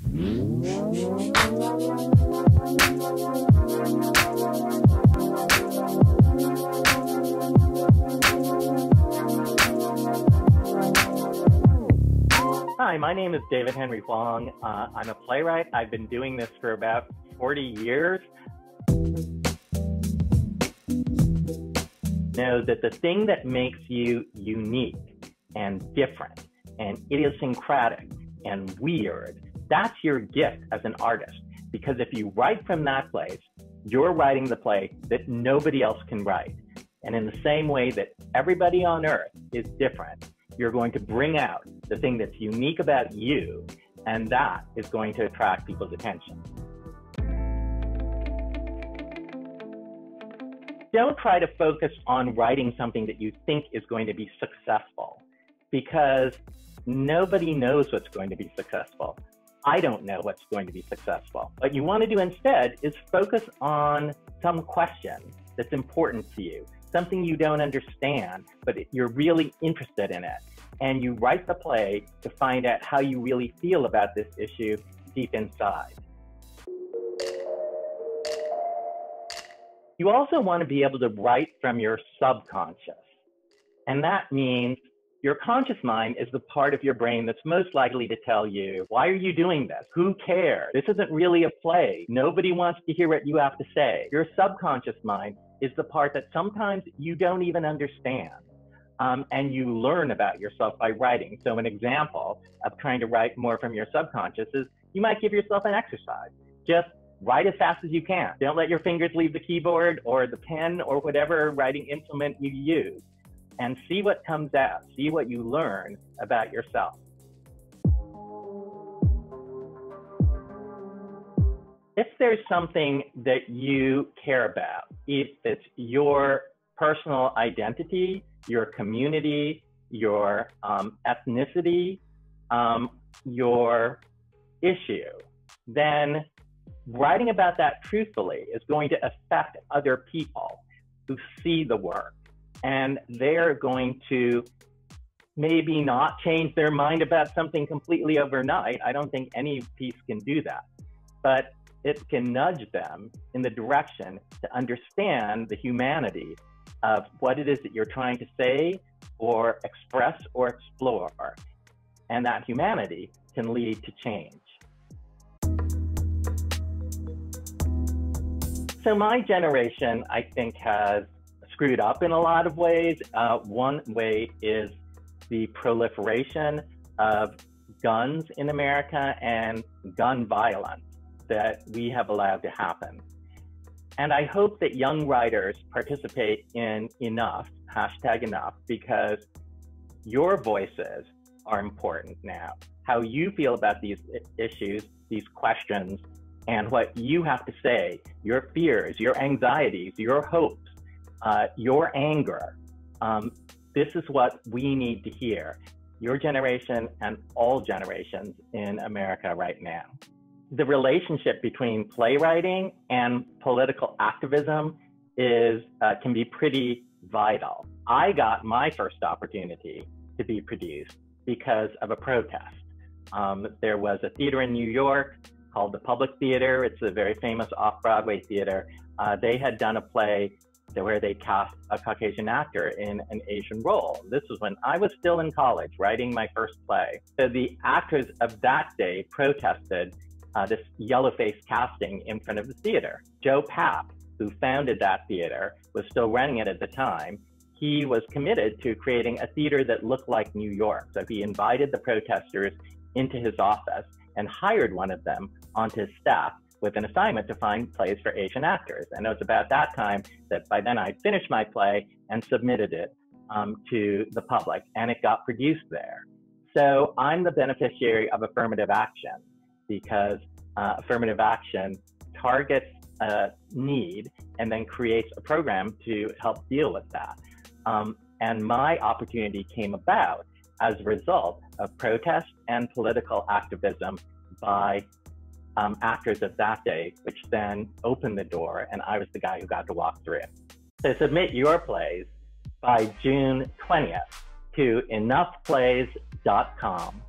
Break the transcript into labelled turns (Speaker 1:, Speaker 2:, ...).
Speaker 1: Hi, my name is David Henry Hwang. I'm a playwright. I've been doing this for about 40 years. Know that the thing that makes you unique and different and idiosyncratic and weird, that's your gift as an artist. Because if you write from that place, you're writing the play that nobody else can write. And in the same way that everybody on earth is different, you're going to bring out the thing that's unique about you, and that is going to attract people's attention. Don't try to focus on writing something that you think is going to be successful, because nobody knows what's going to be successful. I don't know what's going to be successful. What you want to do instead is focus on some question that's important to you, something you don't understand, but you're really interested in it. And you write the play to find out how you really feel about this issue deep inside. You also want to be able to write from your subconscious. And that means your conscious mind is the part of your brain that's most likely to tell you, why are you doing this? Who cares? This isn't really a play. Nobody wants to hear what you have to say. Your subconscious mind is the part that sometimes you don't even understand. And you learn about yourself by writing. So an example of trying to write more from your subconscious is you might give yourself an exercise. Just write as fast as you can. Don't let your fingers leave the keyboard or the pen or whatever writing implement you use. And see what comes out. See what you learn about yourself. If there's something that you care about, if it's your personal identity, your community, your ethnicity, your issue, then writing about that truthfully is going to affect other people who see the work. And they're going to maybe not change their mind about something completely overnight. I don't think any piece can do that. But it can nudge them in the direction to understand the humanity of what it is that you're trying to say or express or explore. And that humanity can lead to change. So my generation, I think, has screwed up in a lot of ways. One way is the proliferation of guns in America and gun violence that we have allowed to happen. And I hope that young writers participate in enough, #enough, because your voices are important now. How you feel about these issues, these questions, and what you have to say, your fears, your anxieties, your hopes, your anger. This is what we need to hear, your generation and all generations in America right now. The relationship between playwriting and political activism can be pretty vital. I got my first opportunity to be produced because of a protest. There was a theater in New York called the Public Theater. It's a very famous off-Broadway theater. They had done a play where they cast a Caucasian actor in an Asian role. This was when I was still in college, writing my first play. So the actors of that day protested this yellow-faced casting in front of the theater. Joe Papp, who founded that theater, was still running it at the time. He was committed to creating a theater that looked like New York. So he invited the protesters into his office and hired one of them onto his staff with an assignment to find plays for Asian actors. And it was about that time that by then I'd finished my play and submitted it to the public, and it got produced there. So I'm the beneficiary of affirmative action, because affirmative action targets a need and then creates a program to help deal with that. And my opportunity came about as a result of protest and political activism by actors of that day, which then opened the door, and I was the guy who got to walk through it. So submit your plays by June 20th to enoughplays.com.